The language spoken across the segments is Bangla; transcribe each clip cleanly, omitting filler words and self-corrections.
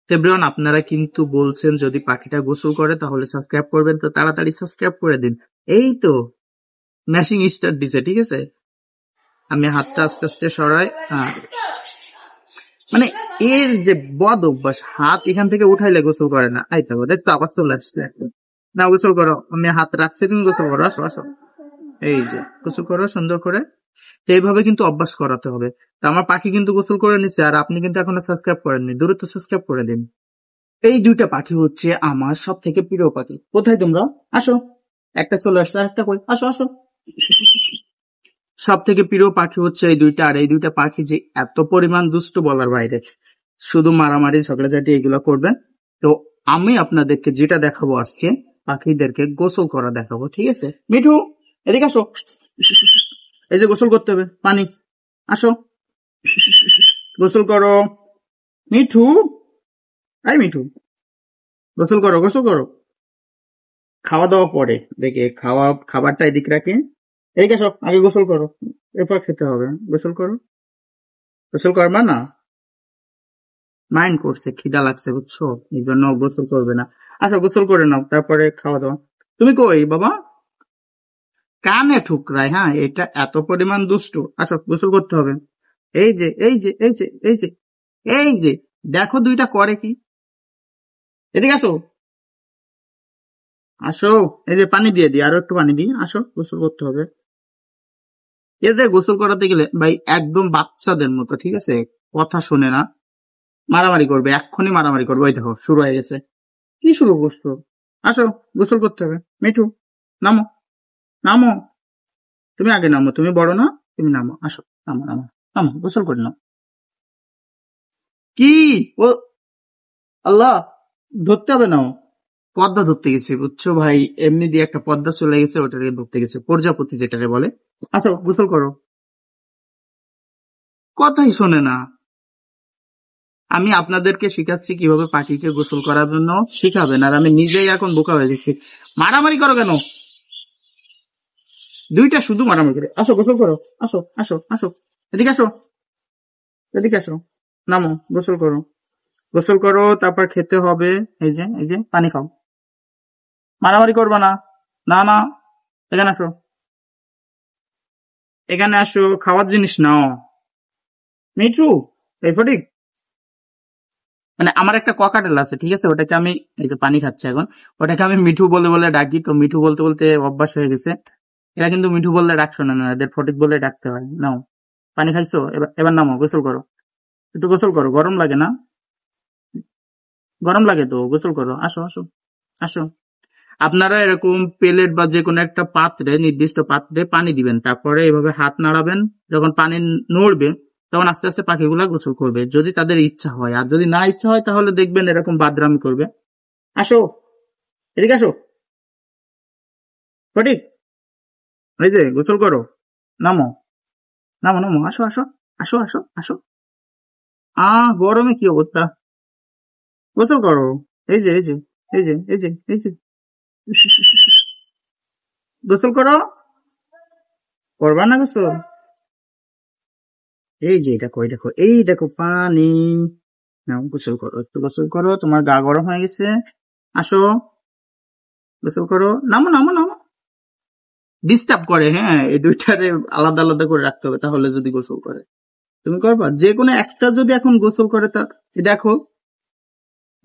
এভরিওয়ান, আপনারা কিন্তু বলছেন যদি পাখিটা গোসল করে তাহলে সাবস্ক্রাইব করবেন, তো তাড়াতাড়ি সাবস্ক্রাইব করে দিন। এই তো ম্যাশিং স্টার্ট দিছে, ঠিক আছে। আমি হাতটা আস্তে আস্তে সরাই। মানে এর যে বদ অভ্যাস, হাত এখান থেকে উঠাইলে গোসল করে না। এই তো দেখ তো আবার চলে আসছে। না গোসল করো, আমি হাত রাখছি, তুমি গোসল করো, আসো আসো। এই যে গোসল করো সুন্দর করে। তো এইভাবে কিন্তু অভ্যাস করাতে হবে। তো আমার পাখি কিন্তু গোসল করে নিচ্ছে, আর আপনি কিন্তু এখনো সাবস্ক্রাইব করেননি, দ্রুত সাবস্ক্রাইব করে দিন। এই দুইটা পাখি হচ্ছে আমার সব থেকে প্রিয় পাখি। কোথায় তোমরা? আসো। একটা চলে আসছে, আর একটা কই? আসো আসো। সব থেকে প্রিয় পাখি হচ্ছে এই দুইটা, আর এই দুইটা পাখি যে এত পরিমাণ দুষ্ট বলার বাইরে। শুধু মারামারি ঝগড়াঝাটি এগুলো করবেন। তো আমি আপনাদেরকে যেটা দেখাবো আজকে, পাখিদেরকে গোসল করা দেখাবো, ঠিক আছে। মিঠু এদিকে আসো। এই যে গোসল করতে হবে, পানি, আসো গোসল করো। মিঠু, এই মিঠু, গোসল করো গোসল করো। খাওয়া দাওয়া পরে দেখে, খাবারটা এদিক রাখে। এদিকে আসো, আগে গোসল করো, এরপর খেতে হবে। গোসল করো, গোসল করবা না? মাইন্ড করছে, খিদা লাগছে বুঝছো, এই জন্য গোসল করবে না। আচ্ছা গোসল করে নাও, তারপরে খাওয়া দাওয়া। তুমি কই বাবা? কানে ঠুকরাই, হ্যাঁ, এটা এত পরিমাণ দুষ্টু। আসো গোসল করতে হবে। এই যে এই যে এই যে এই যে এই যে দেখো দুইটা করে কি। এদিকে আসো, আসো। এই যে পানি দিয়ে দিই, আরো একটু পানি দিই, আসো গোসল করতে হবে। এদের গোসল করাতে গেলে ভাই একদম বাচ্চাদের মতো, ঠিক আছে, কথা শোনে না, মারামারি করবে, এক্ষুনি মারামারি করবে। ওই দেখো শুরু হয়ে গেছে। কি শুরু করছো? আসো গোসল করতে হবে। মিঠু নামো, নামো, তুমি আগে নামো, তুমি বড় না, তুমি নামো, আসো, নামো নামো নামো, গোসল করে নাও। কি ও আল্লাহ, ধরতে হবে না, পদ্মা ধরতে গেছে বুঝছো ভাই, এমনি দিয়ে একটা পদ্মা চলে গেছে, ওটাকে ধরতে গেছে, প্রজাপতি যেটাকে বলে। আসো গোসল করো। কথাই শোনে না। আমি আপনাদেরকে শিখাচ্ছি কিভাবে পাখিকে গোসল করার জন্য, শিখাবেন, আর আমি নিজেই এখন বোকা হয়ে গেছি। মারামারি করো কেন? দুইটা শুধু মারামারি করে। আসো গোসল করো, আসো আসো আসো, এদিকে আসো, এদিকে আসো, নামো, গোসল করো, গোসল করো, তারপর খেতে হবে। এই যে এই যে পানি খাও, মারামারি করবা না। না না, এখানে আসো, এখানে আসো, খাওয়ার জিনিস নাও। মিঠু, এই ফটিক, মানে আমার একটা ককাটেল আছে, ঠিক আছে, ওটাকে আমি, এই যে পানি খাচ্ছে এখন, ওটাকে আমি মিঠু বলে বলে ডাকি। তো মিঠু বলতে বলতে অভ্যাস হয়ে গেছে। এরা কিন্তু মিঠু বললে ডাক শোনে না, এদের ফটিক বলে ডাকতে হয়। নাও, পানি খাইছো, এবার এবার নামো, গোসল করো, একটু গোসল করো, গরম লাগে না? গরম লাগে তো, গোসল করো, আসো আসো আসো। আপনারা এরকম পেলেট বা যে কোনো একটা পাত্রে, নির্দিষ্ট পাত্রে পানি দিবেন, তারপরে এভাবে হাত নাড়াবেন। যখন পানি নড়বে তখন আস্তে আস্তে পাখিগুলা গোসল করবে, যদি তাদের ইচ্ছা হয়। আর যদি না ইচ্ছা হয় তাহলে দেখবেন এরকম বাদরামি করবে। আসো, এদিকে আসো সঠিক, এই যে গোসল করো, নামো নামো নামো, আসো আসো আসো আসো আসো। গরমে কি অবস্থা, গোসল করো। এই যে এই যে এই যে এই যে এই যে গোসল করো, করবা না গোসল? এই যে দেখো, এই দেখো, এই দেখো পানি, নাও গোসল করো, একটু গোসল করো, তোমার গা গরম হয়ে গেছে। আসো গোসল করো, নামো নামো নামো। ডিস্টার্ব করে, হ্যাঁ, এই দুইটারে আলাদা আলাদা করে রাখতে হবে, তাহলে যদি গোসল করে। তুমি করবা যে কোনো একটা, যদি এখন গোসল করে তা দেখো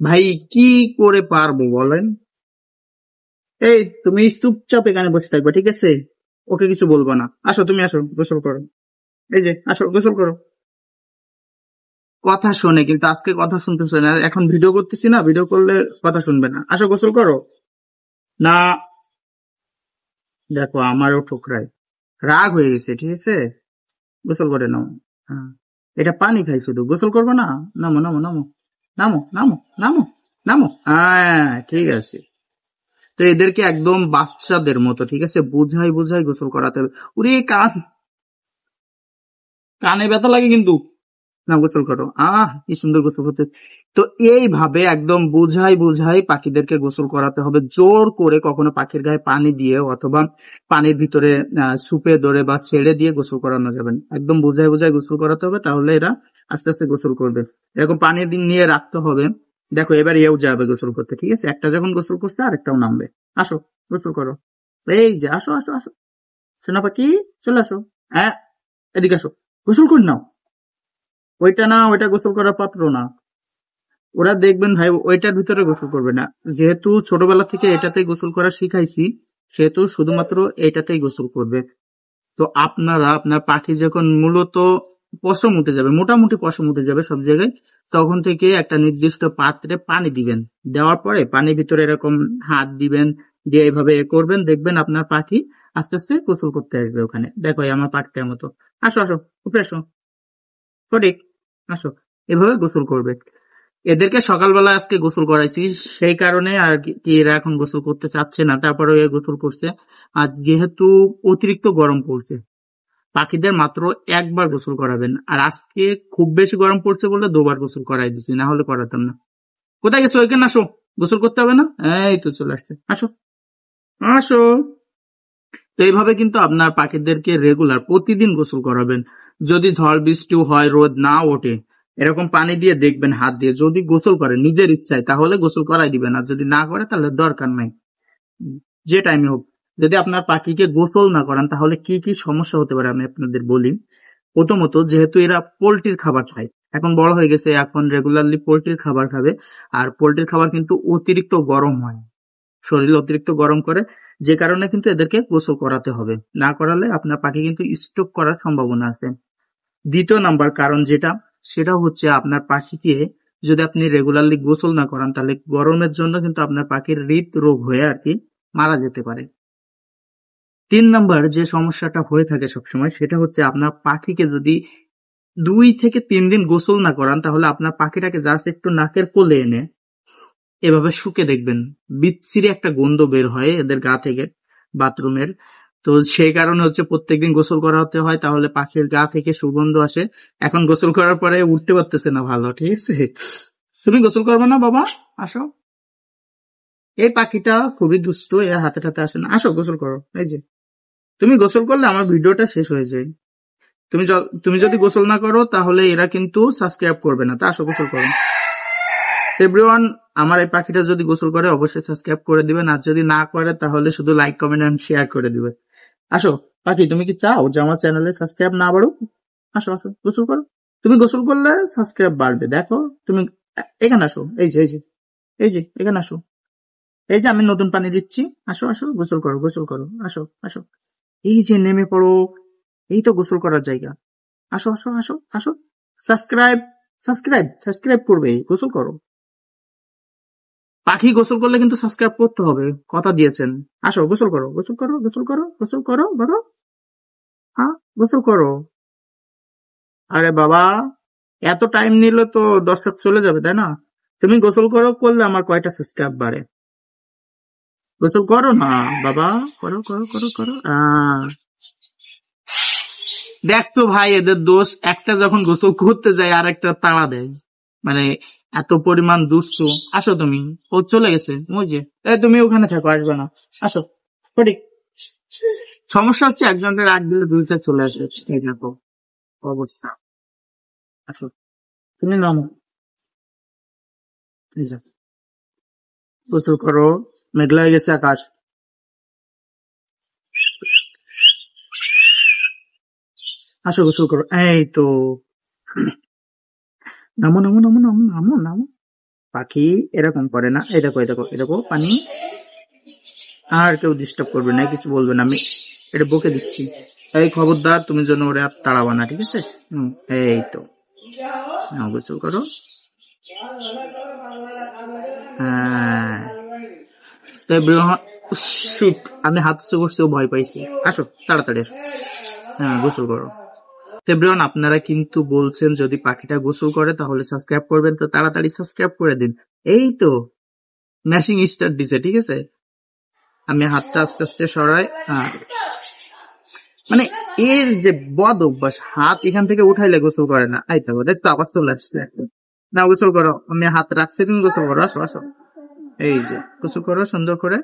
ভাই কি করে পারবো বলেন। এই তুমি চুপচাপ এখানে বসে থাকবে, ঠিক আছে, ওকে কিছু বলবো না। আসো তুমি, আসো গোসল করো। এই যে আসো গোসল করো। কথা শোনে কিন্তু আজকে কথা শুনতেছে না, এখন ভিডিও করতেছি না, ভিডিও করলে কথা শুনবে না। আসো গোসল করো। না, দেখো আমারও ঠোকরায়, রাগ হয়ে গেছে, ঠিক আছে, গোসল করে নাও। হ্যাঁ, এটা পানি খাই শুধু, গোসল করবো না? নামো নামো নামো নামো নামো নামো নামো, হ্যাঁ ঠিক আছে। তো এদেরকে একদম বাচ্চাদের মতো, ঠিক আছে, বুঝাই বুঝাই গোসল করাতে হবে। ওরে কানে ব্যথা লাগে কিন্তু। না গোসল করো, কি সুন্দর গোসল করতে। তো এইভাবে একদম বুঝাই বুঝাই পাখিদেরকে গোসল করাতে হবে, জোর করে কখনো পাখির গায়ে পানি দিয়ে অথবা পানির ভিতরে সুপে ধরে বা ছেড়ে দিয়ে গোসল করানো যাবে না। একদম বুঝাই বুঝাই গোসল করাতে হবে, তাহলে এরা আস্তে আস্তে গোসল করবে। এরকম পানি নিয়ে রাখতে হবে, দেখো এবার এও যাবে গোসল করতে, ঠিক আছে? একটা যখন গোসল করছে আরেকটাও নামবে। আসো গোসল করো। এই যে আসো আসো আসো, সোনা পাখি চলে আসো। হ্যাঁ, এদিকে আসো, গোসল করে নাও। ওইটা না, ওইটা গোসল করার পাত্র না। ওরা দেখবেন ভাই ওইটার ভিতরে গোসল করবে না, যেহেতু ছোটবেলা থেকে এটাতেই গোসল করা শিখাইছি, সেহেতু শুধুমাত্র এটাতেই গোসল করবে। তো আপনারা আপনার পাখি যখন মূলত পশম উঠে যাবে, মোটামুটি পশম উঠে যাবে সব জায়গায়, তখন থেকে একটা নির্দিষ্ট পাত্রে পানি দিবেন। দেওয়ার পরে পানির ভিতরে এরকম হাত দিবেন, দিয়ে এইভাবে করবেন, দেখবেন আপনার পাখি আস্তে আস্তে গোসল করতে আসবে ওখানে। দেখো এই আমার পাখিটার মতো। আসো আসো, উপরে আসো, সঠিক, আসো। এভাবে গোসল করবে। এদেরকে সকালবেলা আজকে গোসল করাইছি, সেই কারণে আর কি এরা এখন গোসল করতে চাচ্ছে না, তারপরে গোসল করছে। আজ যেহেতু অতিরিক্ত গরম পড়ছে, পাখিদের মাত্র একবার গোসল করাবেন, আর আজকে খুব বেশি গরম পড়ছে বলে দুবার গোসল করাই দিছি, না হলে করাতাম না। কোথায় গেছো? এখানে আসো, গোসল করতে হবে না? এই তো চলে আসছে, আসো আসো। তো এইভাবে কিন্তু আপনার পাখিদেরকে রেগুলার প্রতিদিন গোসল করাবেন। যদি ঝড় বৃষ্টি হয়, রোদ না ওঠে, এরকম পানি দিয়ে দেখবেন হাত দিয়ে, যদি গোসল করে নিজের ইচ্ছায় তাহলে গোসল করাই দিবেন, আর যদি না করে তাহলে দরকার নাই। যে টাইমে হোক, যদি আপনার পাখিকে গোসল না করান তাহলে কি কি সমস্যা হতে পারে আমি আপনাদের বলি। প্রথমত, যেহেতু এরা পোল্ট্রির খাবার খায়, এখন বড় হয়ে গেছে, এখন রেগুলারলি পোল্ট্রির খাবার খাবে। আর পোল্ট্রির খাবার কিন্তু অতিরিক্ত গরম হয়, শরীর অতিরিক্ত গরম করে, যে কারণে কিন্তু এদেরকে গোসল করাতে হবে। না করালে আপনার পাখি কিন্তু স্ট্রোক করার সম্ভাবনা আছে। দ্বিতীয় নাম্বার কারণ যেটা, সেটা হচ্ছে আপনার পাখিকে যদি আপনি রেগুলারলি গোসল না করান তাহলে গরমের জন্য কিন্তু আপনার পাখির হৃদরোগ হয়ে আর কি মারা যেতে পারে। 3 নাম্বার যে সমস্যাটা হয়ে থাকে সবসময়, সেটা হচ্ছে আপনার পাখিকে যদি 2 থেকে 3 দিন গোসল না করান তাহলে আপনার পাখিটাকে জাস্ট একটু নাকের কোলে এনে এভাবে শুকে দেখবেন, বিচ্ছিরি একটা গন্ধ বের হয় এদের গা থেকে, বাথরুমের। তো সেই কারণে হচ্ছে প্রত্যেকদিন গোসল করাতে হয়, তাহলে পাখির গা থেকে সুগন্ধ আসে। এখন গোসল করার পরে উঠতে পারতেছে না ভালো, ঠিক আছে? তুমি গোসল করবে না বাবা? আসো। এই পাখিটা খুবই দুষ্ট, এর হাতে হাতে আসে না। আসো গোসল করো। এই যে তুমি গোসল করলে আমার ভিডিওটা শেষ হয়ে যায়। তুমি যদি গোসল না করো তাহলে এরা কিন্তু সাবস্ক্রাইব করবে না। তা আসো গোসল করো। এভরিওয়ান, আমার এই পাখিটা যদি গোসল করে অবশ্যই সাবস্ক্রাইব করে দিবেন, আর যদি না করে তাহলে শুধু লাইক কমেন্ট এন্ড শেয়ার করে দিবে। আসো পাখি, তুমি কি চাও যে আমার চ্যানেলে সাবস্ক্রাইব না বাড়ুক? আসো আসো গোসল করো। তুমি গোসল করলে সাবস্ক্রাইব বাড়বে। দেখো তুমি এখানে আসো, এই যে এই যে এই যে এখানে আসো, এই যে আমি নতুন পানি দিচ্ছি। আসো আসো গোসল করো, গোসল করো, আসো আসো। এই যে নেমে পড়ো, এই তো গোসল করার জায়গা। আসো আসো আসো আসো। সাবস্ক্রাইব সাবস্ক্রাইব সাবস্ক্রাইব করবে, গোসল করো। পাখি গোসল করলে কিন্তু সাবস্ক্রাইব করতে হবে, কথা দিয়েছেন। আসো গোসল করো, গোসল করো, গোসল করো, গোসল করো বলো। হ্যাঁ, গোসল করো। আরে বাবা, এত টাইম নিলে তো দর্শক চলে যাবে, তাই না? তুমি গোসল করো, করলে আমার কয়টা সাবস্ক্রাইব বাড়ে। গোসল করো না বাবা, করো করো করো করো। দেখতো ভাই এদের দোষ, একটা যখন গোসল করতে যায় আর একটা তাড়া দেয়, মানে এত পরিমাণ দুষ্ট। আসো তুমি, ও চলে গেছে ওই যে, তুমি ওখানে থাকো, আসবে না। আসো সঠিক। সমস্যা হচ্ছে একজনের রাগ দিলে দুইটা চলে আসে, এই দেখো অবস্থা। আসো তুমি নামো, এই যে গোসল করো, মেঘলা হয়ে গেছে আকাশ। আসো গোসল করো, এই তো। নামো নামো নামো নামো নামো নামো। পাখি এরকম করে না, এই দেখো এই দেখো এই দেখো পানি। আর কেউ ডিস্টার্ব করবে না, কিছু বলবে না, আমি এটা বকে দিচ্ছি। এই খবরদার, তুমি যেন ওরে আর তাড়াবা না, ঠিক আছে? এই তো, গোসল করো। হ্যাঁ, আমি হাত উঁচু করছি, ও ভয় পাইছি। আসো তাড়াতাড়ি আসো, হ্যাঁ গোসল করো। এভরিওয়ান, আপনারা কিন্তু বলছেন যদি পাখিটা গোসল করে তাহলে সাবস্ক্রাইব করবেন, তো তাড়াতাড়ি সাবস্ক্রাইব করে দিন। এই তো ম্যাশিং স্টার্ট দিছে, ঠিক আছে? আমি হাতটা আস্তে আস্তে সরাই। মানে এর যে বদ অভ্যাস, হাত এখান থেকে উঠাইলে গোসল করে না। এই তো দেখতো আবার চলে আসছে। না গোসল করো, আমি হাত রাখছি, তুমি গোসল করো। আসো আসো, এই যে গোসল করো সুন্দর করে।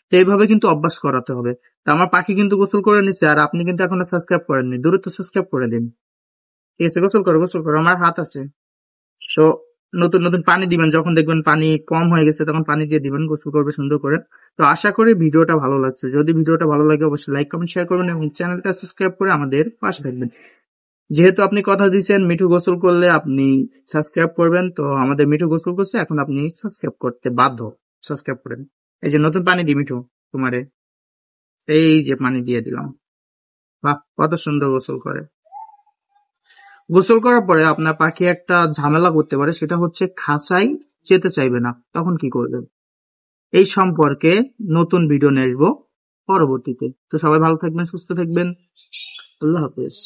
তো এইভাবে কিন্তু অভ্যাস করাতে হবে। তো আমার পাখি কিন্তু গোসল করে নিচ্ছে, আর আপনি কিন্তু এখনো সাবস্ক্রাইব করেননি, দ্রুত সাবস্ক্রাইব করে দিন, ঠিক আছে? গোসল করো গোসল করো, আমার হাত আছে। তো নতুন নতুন পানি দিবেন, যখন দেখবেন পানি কম হয়ে গেছে তখন পানি দিয়ে দিবেন, গোসল করবে সুন্দর করে। তো আশা করি ভিডিওটা ভালো লাগছে। যদি ভিডিওটা ভালো লাগে অবশ্যই লাইক কমেন্ট শেয়ার করবেন এবং চ্যানেলটা সাবস্ক্রাইব করে আমাদের পাশে থাকবেন। যেহেতু আপনি কথা দিয়েছেন মিঠু গোসল করলে আপনি সাবস্ক্রাইব করবেন, তো আমাদের মিঠু গোসল করছে, এখন আপনি সাবস্ক্রাইব করতে বাধ্য। সাবস্ক্রাইব করেন। এই যে নতুন পানি দি মিঠু তোমারে, এই যে পানি দিয়ে দিলাম। বাহ, কত সুন্দর গোসল করে। গোসল করার পরে আপনার পাখি একটা ঝামেলা করতে পারে, সেটা হচ্ছে খাঁচায় যেতে চাইবে না, তখন কি করবেন? এই সম্পর্কে নতুন ভিডিও নিয়ে আসবো পরবর্তীতে। তো সবাই ভালো থাকবেন, সুস্থ থাকবেন। আল্লাহ হাফেজ।